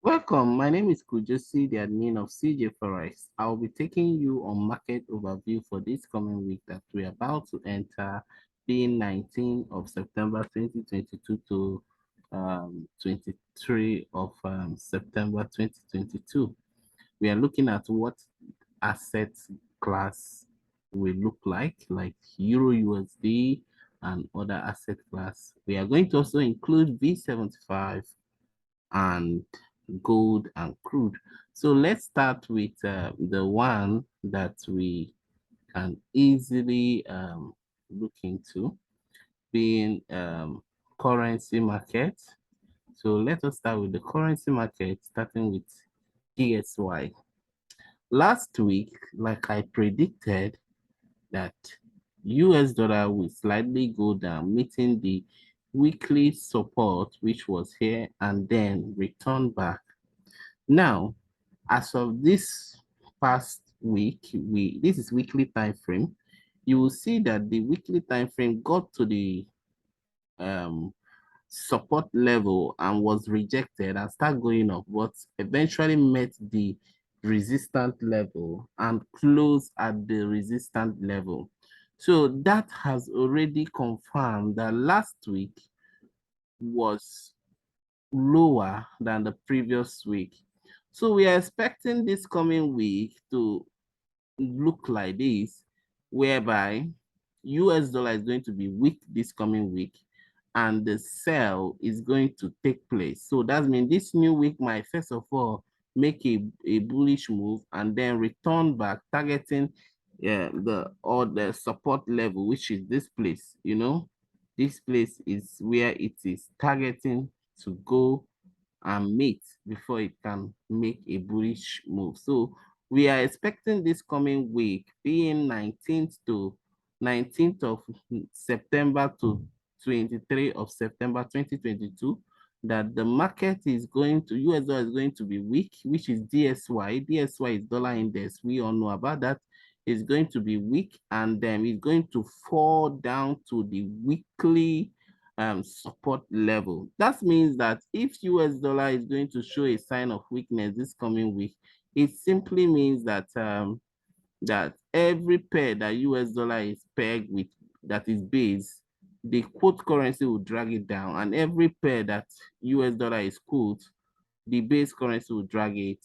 Welcome, my name is Crude, the admin of CJ Forex. I will be taking you on market overview for this coming week that we're about to enter, being 19th of September 2022 to 23 of September 2022. We are looking at what asset class will look like EURUSD and other asset class. We are going to also include V75 and gold and crude. So let's start with the one that we can easily look into, being currency market. So let us start with the currency market, starting with DSY. Last week, like I predicted, that US dollar will slightly go down, meeting the weekly support, which was here, and then return back. Now, as of this past week, this is weekly time frame. You will see that the weekly time frame got to the support level and was rejected and start going up, but eventually met the resistant level and closed at the resistant level. So that has already confirmed that last week was lower than the previous week. So we are expecting this coming week to look like this, whereby US dollar is going to be weak this coming week and the sell is going to take place. So that means this new week might first of all make a bullish move and then return back, targeting the support level, which is this place. This place is where it is targeting to go and meet before it can make a bullish move. So we are expecting this coming week, being 19th of September to 23 of September 2022, that the market is going to, US dollar is going to be weak, which is DSY. DSY is dollar index. We all know about that. It's going to be weak, and then it's going to fall down to the weekly support level. That means that if US dollar is going to show a sign of weakness this coming week, it simply means that that every pair that US dollar is pegged with, that is base, the quote currency will drag it down, and every pair that US dollar is quote, the base currency will drag it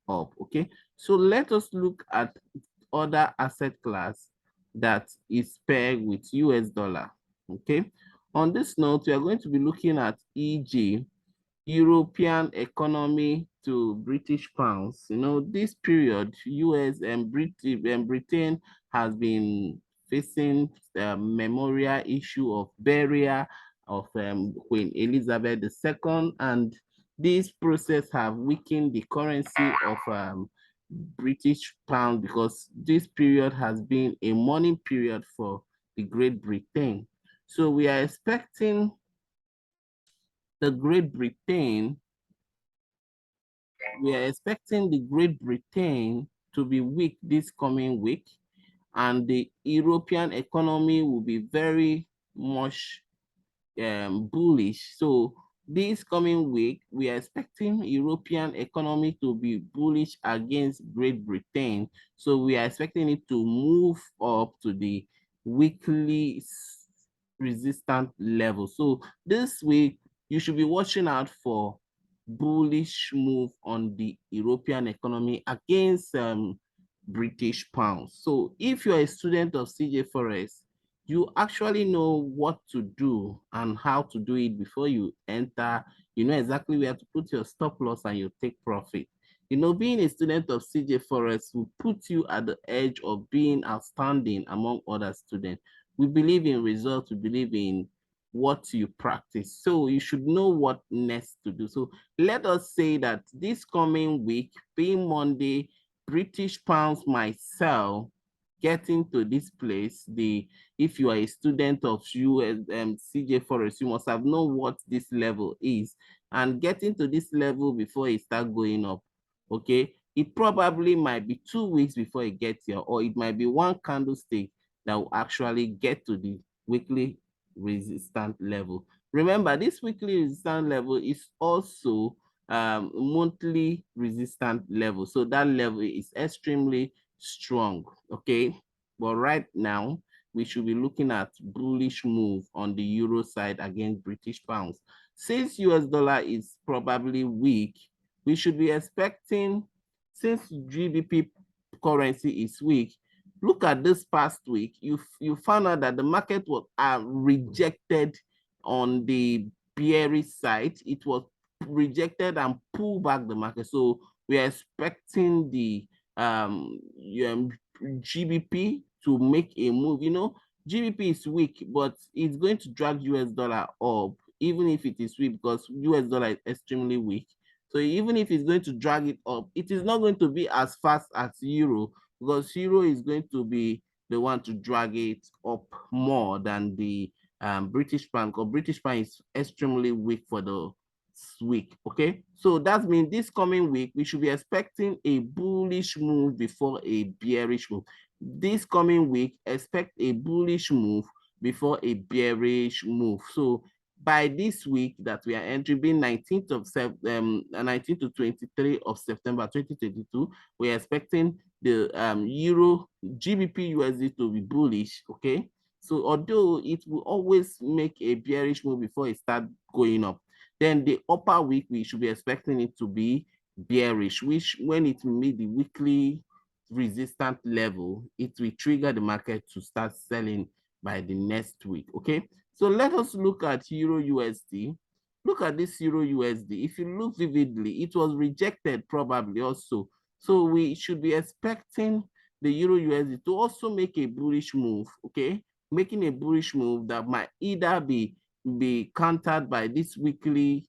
up. Okay, so let us look at other asset class that is pegged with US dollar. Okay, on this note, we are going to be looking at EG, European economy to British pounds. This period, US and Britain has been facing the memorial issue of burial of Queen Elizabeth II, and this process have weakened the currency of British pound, because this period has been a mourning period for the Great Britain. So we are expecting the Great Britain, to be weak this coming week, and the European economy will be very much bullish. So this coming week, we are expecting European economy to be bullish against Great Britain. So we are expecting it to move up to the weekly resistant level. So this week, you should be watching out for bullish move on the European economy against British pounds. So if you're a student of CJ Forex, you actually know what to do and how to do it before you enter. You know exactly where to put your stop loss and you take profit. Being a student of CJ Forex will put you at the edge of being outstanding among other students. We believe in results, we believe in what you practice. So you should know what next to do. So let us say that this coming week, being Monday, British pounds might sell, getting to this place. If you are a student of CJ Forex, you must have known what this level is, and getting to this level before it start going up. Okay, it probably might be 2 weeks before it gets here, or it might be one candlestick that will actually get to the weekly resistant level. Remember, this weekly resistant level is also monthly resistance level. So that level is extremely strong, okay? But right now, we should be looking at bullish move on the euro side against British pounds. Since US dollar is probably weak, we should be expecting, since GBP currency is weak, look at this past week, you found out that the market was rejected on the bearish side. It was rejected and pulled back the market. So we are expecting the GBP to make a move. You know, GBP is weak, but it's going to drag US dollar up, even if it is weak, because US dollar is extremely weak. So even if it's going to drag it up, it is not going to be as fast as euro, because euro is going to be the one to drag it up more than the British pound, because British pound is extremely weak for the week. Okay, so that means this coming week we should be expecting a bullish move before a bearish move. This coming week, expect a bullish move before a bearish move. So by this week that we are entering, being 19th of 19 to 23 of September 2022, we are expecting the euro GBP USD to be bullish. Okay, so although it will always make a bearish move before it starts going up, then the upper week we should be expecting it to be bearish, which when it meet the weekly resistance level, it will trigger the market to start selling by the next week. Okay, so let us look at Euro USD. Look at this Euro USD. If you look vividly, it was rejected probably also. So we should be expecting the Euro USD to also make a bullish move. Okay, making a bullish move that might either be countered by this weekly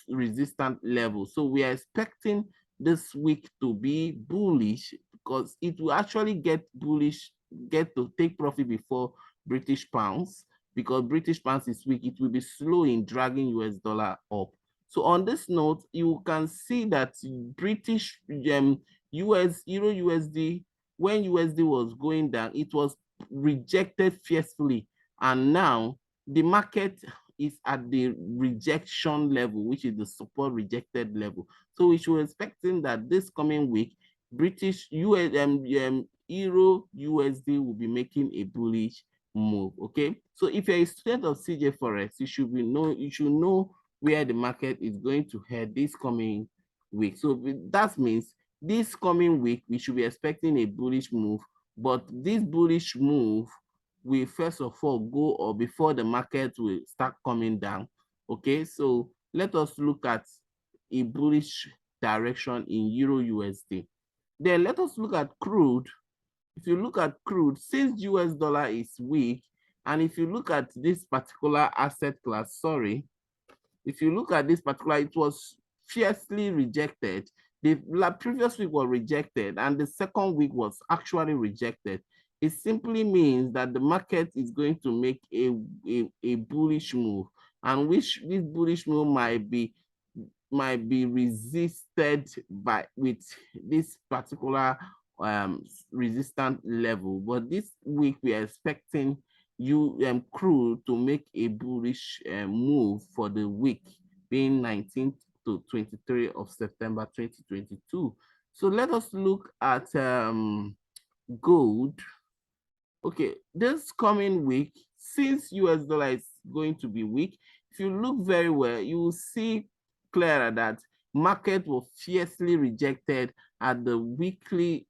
resistance level. So we are expecting this week to be bullish, because it will actually get bullish, get to take profit before British pounds, because British pounds is weak. It will be slow in dragging US dollar up. So on this note, you can see that British US Euro USD, when USD was going down, it was rejected fiercely, and now the market is at the rejection level, which is the support rejected level. So we should expecting that this coming week, British US Euro USD will be making a bullish move. Okay, so if you're a student of CJ Forex, you should know where the market is going to head this coming week. So that means this coming week we should be expecting a bullish move, but this bullish move will first of all go or before the market will start coming down. Okay, so let us look at a bullish direction in Euro USD. Then let us look at crude. If you look at crude, since US dollar is weak, and if you look at this particular asset class, if you look at this particular, it was fiercely rejected. The previous week was rejected, and the second week was actually rejected. It simply means that the market is going to make a bullish move, and which this bullish move might be resisted by with this particular resistance level. But this week we are expecting crude to make a bullish move for the week, being 19th to 23 of September 2022. So let us look at gold. Okay, this coming week, since US dollar is going to be weak, if you look very well, you will see clearer that market was fiercely rejected at the weekly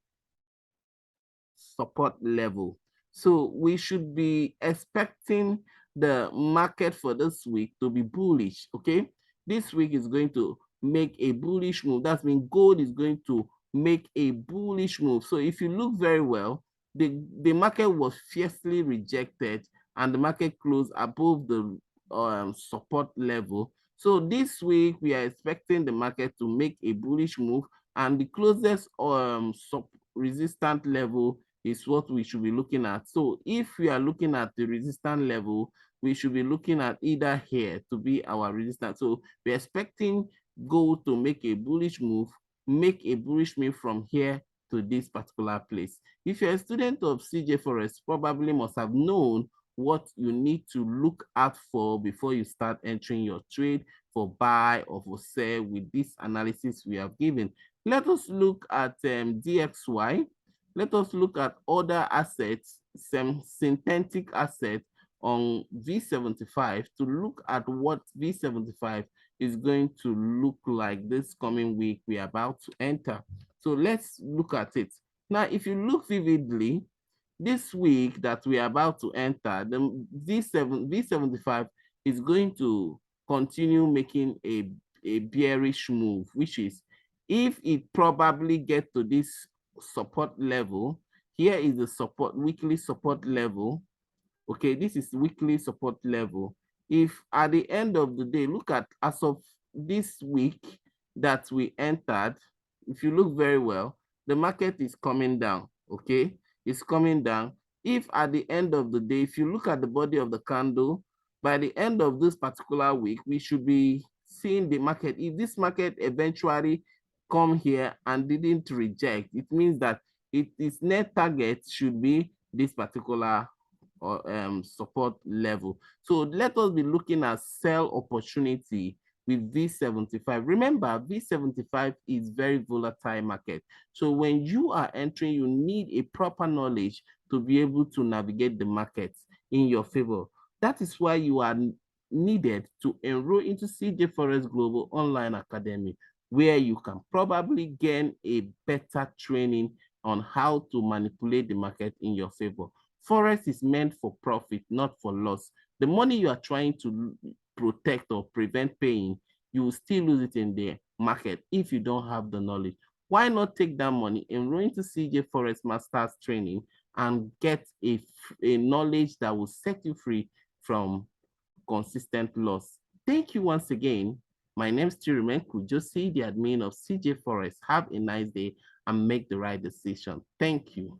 support level. So we should be expecting the market for this week to be bullish. Okay, this week is going to make a bullish move. That means gold is going to make a bullish move. So if you look very well, the market was fiercely rejected and the market closed above the support level. So this week we are expecting the market to make a bullish move, and the closest resistance level is what we should be looking at. So if we are looking at the resistance level, we should be looking at either here to be our resistance. So we're expecting gold to make a bullish move from here to this particular place. If you're a student of CJ Forex, probably must have known what you need to look out for before you start entering your trade for buy or for sell with this analysis we have given. Let us look at DXY. Let us look at other assets, some synthetic assets on V75 to look at what V75 is going to look like this coming week we are about to enter. So let's look at it. Now, if you look vividly, this week that we are about to enter, the V75 is going to continue making a bearish move, which is if it probably get to this support level, here is the support, weekly support level. Okay, this is weekly support level. If at the end of the day, look at as of this week that we entered, if you look very well, the market is coming down, okay? It's coming down. If at the end of the day, if you look at the body of the candle, by the end of this particular week, we should be seeing the market. If this market eventually come here and didn't reject, it means that its net target should be this particular or support level. So let us be looking at sell opportunity with V75. Remember, V75 is very volatile market. So when you are entering, you need a proper knowledge to be able to navigate the markets in your favor. That is why you are needed to enroll into CJ Forex Global Online Academy, where you can probably gain a better training on how to manipulate the market in your favor. Forex is meant for profit, not for loss. The money you are trying to protect or prevent paying, you will still lose it in the market if you don't have the knowledge. Why not take that money, enroll into CJ Forex Masters training, and get a knowledge that will set you free from consistent loss? Thank you once again. My name is Chirimen Kujosi, the admin of CJ Forex. Have a nice day and make the right decision. Thank you.